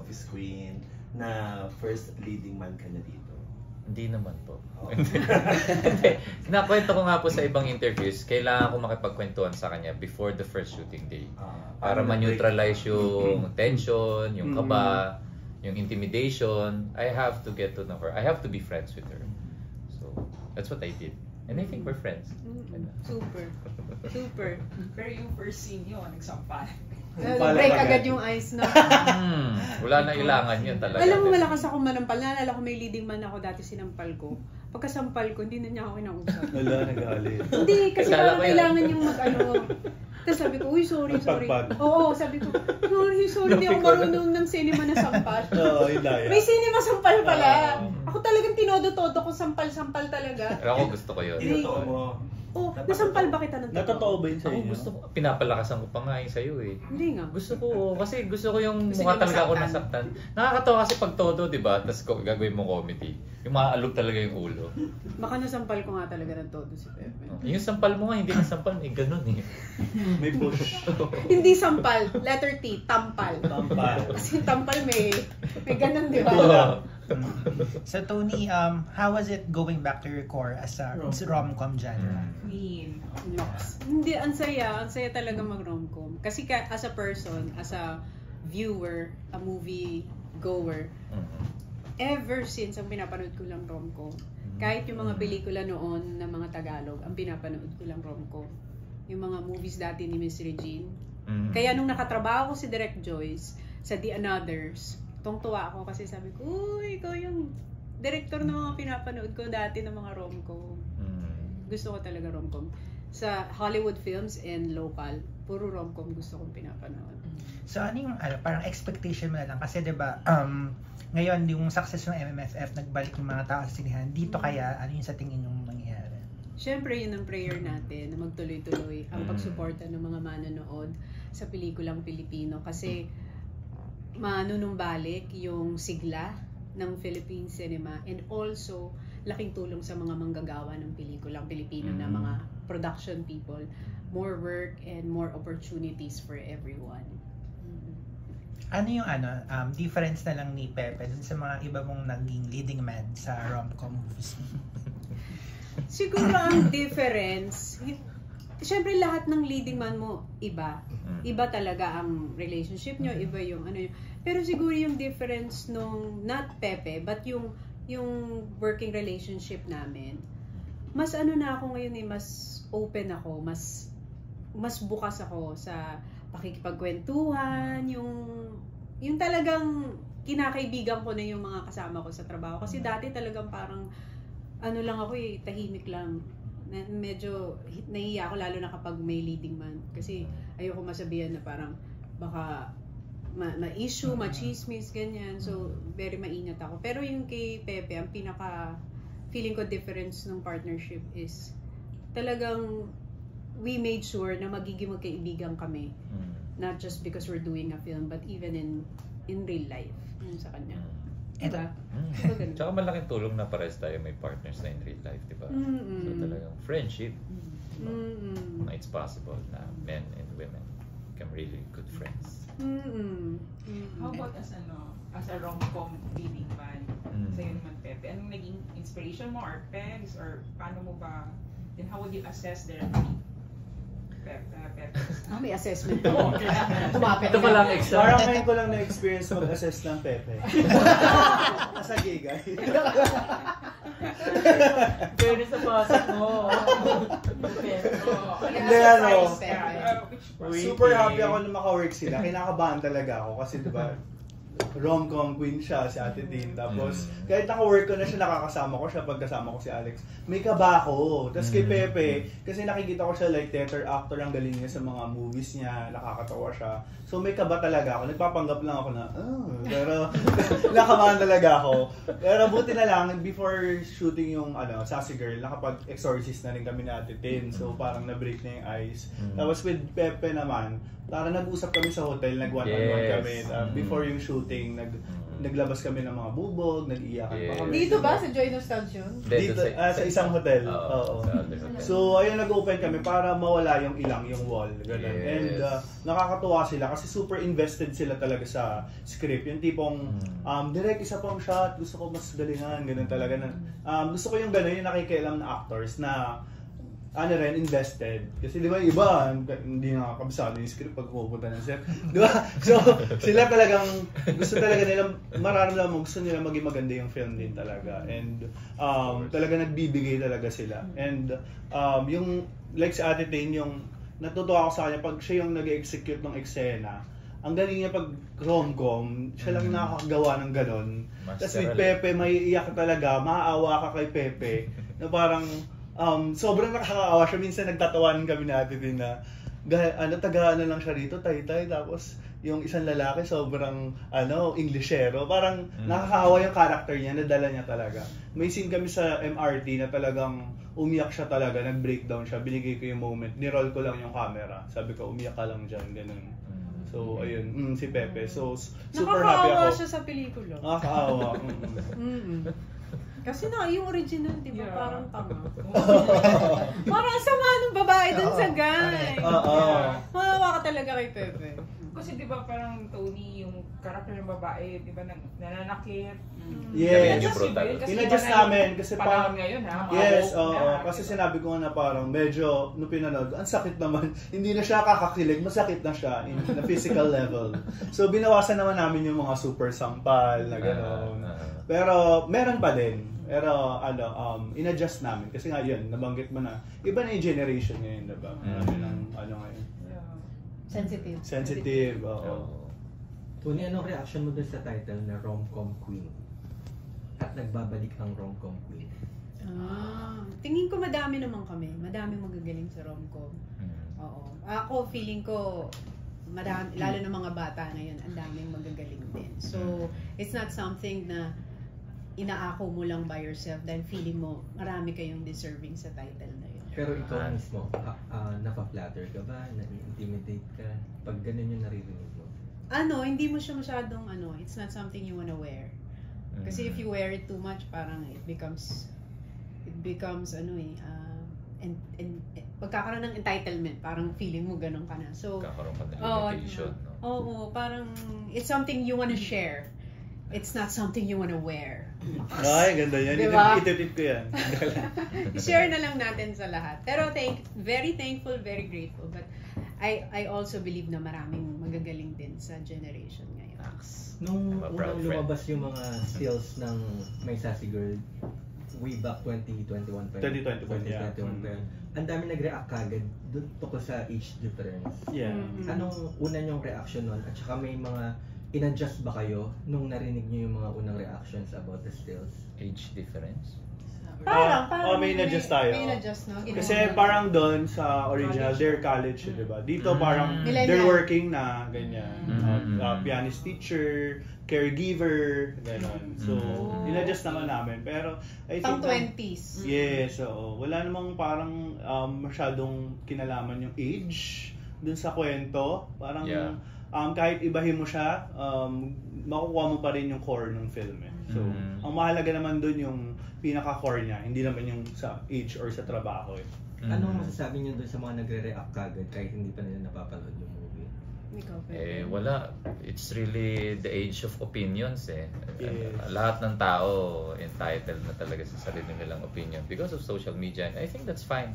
office queen, na first leading man ka na dito? Hindi naman po. Hindi. Nakwento ko nga po sa ibang interviews, kailangan ko makipagkwentuhan sa kanya before the first shooting day. Para ma-neutralize yung tension, yung kaba, yung intimidation. I have to get to know her. I have to be friends with her. So, that's what I did. And I think we're friends. Super. Super. Pero yung first scene yun, nagsampal. Break agad yung ice na. Wala na ilangan yun talaga. Alam mo, malakas ako manampal. Naalala ko may leading man ako dati, sinampal ko. Pagkasampal ko, hindi na niya ako kinausap. Wala, nagalit. Hindi, kasi parang kailangan yung mag-ano. Tapos sabi ko, uy, sorry. Oo, sabi ko, sorry, hindi ako marunong ng cinema na sampal. Oo, hidaya. May cinema sampal pala. Ako talagang tinodo-todo ko sampal-sampal talaga. Pero ako gusto ko yun. Tinotoo mo. Oh, nasampal ba kita ng totoo? Natotoo ba yun sa Ako inyo? gusto ko, pinapalakasan ko pa nga yun sa'yo eh. Hindi nga. Gusto ko, kasi gusto ko yung mukha talaga ako nasaktan. Nakakatawa kasi pag todo, di ba? Tapos gagawin mo comedy. Yung maalog talaga yung ulo. Baka nasampal ko nga talaga ng todo si Pepe. Yung sampal mo nga, hindi nasampal, eh ganun eh. May push. Hindi sampal, letter T, tampal. Tampal. Kasi tampal may ganun, di ba? So Tony, how was it going back to your core as a rom-com genre? Queen. Hindi, ang saya talaga mag-romcom. Kasi as a person, as a viewer, a movie goer, ever since ang pinapanood ko lang romcom. Kahit yung mga pelikula noon na mga Tagalog, ang pinapanood ko lang romcom. Yung mga movies dati ni Miss Regine. Kaya nung nakatrabaho ko si Direk Joyce sa The Anothers, tungtuwa ako kasi sabi ko, uy, ikaw yung director ng mga pinapanood ko dati ng mga romcom. Gusto ko talaga romcom. Sa Hollywood films and local, puro romcom gusto kong pinapanood. So ano yung parang expectation mo na lang? Kasi diba, ngayon yung success ng MMFF, nagbalik yung mga tao sa sinihan. Dito kaya, ano yung sa tingin yung mangyayari? Siyempre, yun ang prayer natin na magtuloy-tuloy ang pagsuporta ng mga manonood sa pelikulang Pilipino. Kasi manunumbalik yung sigla ng Philippine cinema and also laking tulong sa mga manggagawa ng pelikulang Pilipino na mga production people, more work and more opportunities for everyone. Ano yung difference na lang ni Pepe dun sa mga iba mong naging leading man sa rom-com movies? Siguro ang difference, siyempre lahat ng leading man mo iba. Iba talaga ang relationship nyo, iba yung ano yun. Pero siguro yung difference nung, not Pepe, but yung working relationship namin, mas ano na ako ngayon eh, mas open ako, mas bukas ako sa pakikipagkwentuhan, yung talagang kinakaibigan ko na yung mga kasama ko sa trabaho. Kasi dati talagang parang, ano lang ako eh, tahimik lang. Medyo nahihiya ako lalo na kapag may leading man. Kasi ayoko masabihan na parang baka ma-issue, ma-chismis, ganyan. So, very maingat ako. Pero yung kay Pepe, ang pinaka feeling ko difference ng partnership is talagang we made sure na magiging magkaibigan kami. Not just because we're doing a film, but even in real life. Yun sa kanya. Diba? Tsaka malaking tulong na pares tayo may partners na in real life, diba? So talagang friendship. It's possible na men and women become really good friends. How about as a rom-com leading man? Sa'yo naman, Pepe, anong naging inspiration mo or pegs or paano mo ba, then how would you assess their Pepe? May assessment ko. Ito pa lang exam. Parang ngayon ko lang na-experience mag-assess ng Pepe. Nasa gigay. Pwede sa pasok mo. Hindi super happy ako na maka-work sila. Kinakabahan talaga ako kasi diba, rom-com queen siya, si Ate Dean. Tapos, kahit naka-work ko na siya, nakakasama ko siya pagkasama ko si Alex. May kaba ako. Tapos kay Pepe, kasi nakikita ko siya like theater actor, ang galing niya sa mga movies niya, nakakatawa siya. So may kaba talaga ako. Nagpapanggap lang ako na, pero nakabahan talaga ako. Pero buti na lang, before shooting yung Sassy Girl, nakapag-exorcist na rin kami ni Ate Dean. So parang na-break na yung ice. Tapos with Pepe naman, Parang nag-usap kami sa hotel, nag-one-on-one kami. Before yung shooting, naglabas kami ng mga bubog, nag-iyakan pa kami. Dito ba sa Joy Nostalgia? Dito, sa isang hotel. Oo. So, ayun, nag-open kami para mawala yung ilang, yung wall. Ganun. And nakakatuwa sila kasi super invested sila talaga sa script. Yung tipong, direct isa pang shot, gusto ko mas galingan, ganun talaga. Gusto ko yung ganun, yung nakikialam na actors na invested. Kasi di ba iba, hindi nakakabisado yung script pag pupunta ng set. Di ba? So, sila talagang, gusto talaga nila, mararamdaman mo, gusto nila maging maganda yung film din talaga. And talaga nagbibigay talaga sila. And yung, like si Ate Tain, yung natutuwa ako sa kanya, pag siya yung nag-execute ng eksena, ang galing niya pag rom-com, siya lang nakakagawa ng ganon. Tapos with Pepe, may iyak ka talaga, maaawa ka kay Pepe, na parang, sobrang nakakaawa siya. Minsan nagtatawanan kami natin din na taga-ano lang siya rito, tay-tay, tapos yung isang lalaki sobrang Englishero. Parang nakakaawa yung character niya, nadala niya talaga. May scene kami sa MRT na talagang umiyak siya talaga, nag-breakdown siya, binigay ko yung moment, niroll ko lang yung camera. Sabi ko, umiyak ka lang dyan, ganun. So, ayun, si Pepe. So, super happy ako. Nakakaawa siya sa pelikula. Nakakaawa. Kasi yung original, di ba, parang tanga. Parang sama ng babae dun sa guy. Mawawa ka talaga kay Pepe. Kasi di ba parang Tony, yung karakter ng babae, di ba nananakit? Yes. In-adjust namin kasi parang ngayon ha. Yes, oo. Kasi sinabi ko na parang medyo nung pinanood, ang sakit naman. Hindi na siya kakakilig, masakit na siya in the physical level. So binawasan naman namin yung mga super sampal na gano'n. Pero meron pa din. Pero in-adjust namin kasi nga yun, nabanggit mo na iba na yung generation ngayon, diba? Marami ng ngayon. Sensitive, oo. Tony, anong reaction mo dun sa title na Rom-Com Queen? At nagbabalik ang Rom-Com Queen? Tingin ko madami naman kami. Madami magagaling sa rom-com. Oo. Ako, feeling ko, madami, lalo na mga bata ngayon, ang daming magagaling din. So, it's not something na inaako mo lang by yourself dahil feeling mo marami kayong deserving sa title na yun. Pero ikaw mismo, napa-flatter ka ba? Na-intimidate ka? Pag ganun yung naririnig mo? Hindi mo siya masyadong it's not something you wanna wear. Kasi if you wear it too much, parang it becomes pagkakaroon ng entitlement, parang feeling mo ganun ka na. So, kakaroon ka ng limitation, no? Oo, parang it's something you wanna share. It's not something you wanna wear. Ay, ganda yan. Diba? Ititip ko yan. Share na lang natin sa lahat. Pero very thankful, very grateful. But I also believe na maraming magagaling din sa generation ngayon. Nung unang lumabas yung mga stills ng May Sassy Girl, way back 2021 pa yun. Ang dami nag-react kagad dun tungkol sa age difference. Yeah. Anong una nyong reaction nun? At saka may mga in-adjust ba kayo nung narinig nyo yung mga unang reactions about the stills? Age difference? Parang may in-adjust tayo. May in-adjust, no? Kasi parang doon sa original, they're college, diba? Dito parang they're working na, ganyan. Pianist teacher, caregiver, gano'n. So, in-adjust naman namin. Pero, I think... Pang 20s. Yes, oo. Wala namang parang masyadong kinalaman yung age dun sa kwento. Parang, kahit ibahin mo siya, makukuha mo pa rin yung core ng film. So, ang mahalaga naman dun yung pinaka-core niya, hindi naman yung sa age or sa trabaho. Anong masasabi niyo dun sa mga nagre-react kagad kahit hindi pa nila napapanood yung movie? Wala. It's really the age of opinions eh. Yes. Lahat ng tao entitled na talaga sa sarili nilang opinion because of social media. And I think that's fine.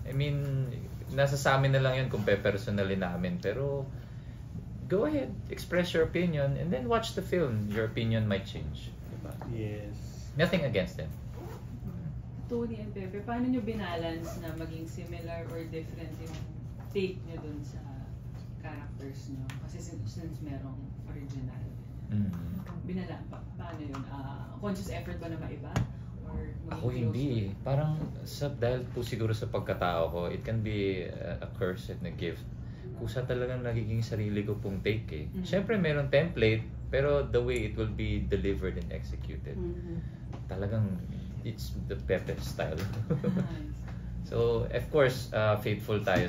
I mean, nasa sa amin na lang yun kung pe-personally namin. Pero, go ahead, express your opinion and then watch the film. Your opinion might change. Diba? Yes. Nothing against them. Tony and Pepe, paano nyo binalance na maging similar or different yung take nyo dun sa characters nyo? Kasi since merong original. Paano yun? Conscious effort ba na maiba? Or ako hindi. Parang dahil po siguro sa pagkatao ko, it can be a curse and a gift. Kusa talagang nagiging sarili ko pong take eh. Siyempre meron template, pero the way it will be delivered and executed, talagang it's the Pepe style. So, of course, faithful tayo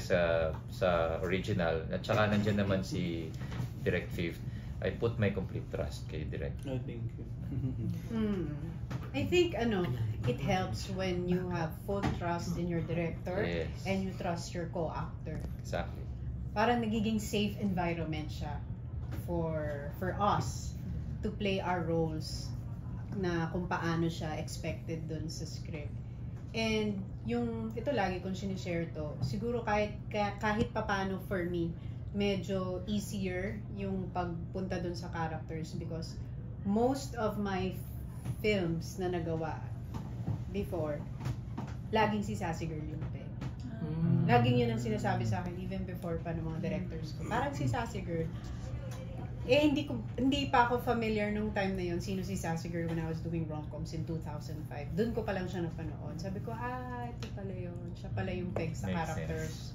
sa original. At saka nandiyan naman si Direct Fifth. I put my complete trust kay Direct. No, thank you. I think it helps when you have full trust in your director and you trust your co-actor. Exactly. Parang nagiging safe environment siya for us to play our roles na kung paano siya expected dun sa script. And ito lagi kong sinishare to, siguro kahit papano for me, medyo easier yung pagpunta dun sa characters because most of my films na nagawa before, laging si Sassy Girl yung peg. Laging yun ang sinasabi sa akin even before pa ng mga directors ko. Parang si Sassy Girl. Hindi pa ako familiar nung time na yun sino si Sassy Girl when I was doing rom-coms in 2005. Doon ko pa lang siya napanood. Sabi ko, ito pala yun. Siya pala yung peg sa characters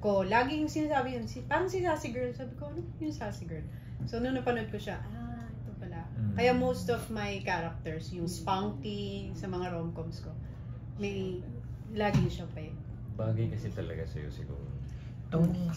ko. Laging sinasabi yun, parang si Sassy Girl. Sabi ko, ano yung Sassy Girl? So, nung napanood ko siya, ito pala. Kaya most of my characters, yung spunky sa mga rom-coms ko, may laging siya peg. Bagay kasi talaga sa'yo siguro. Tony.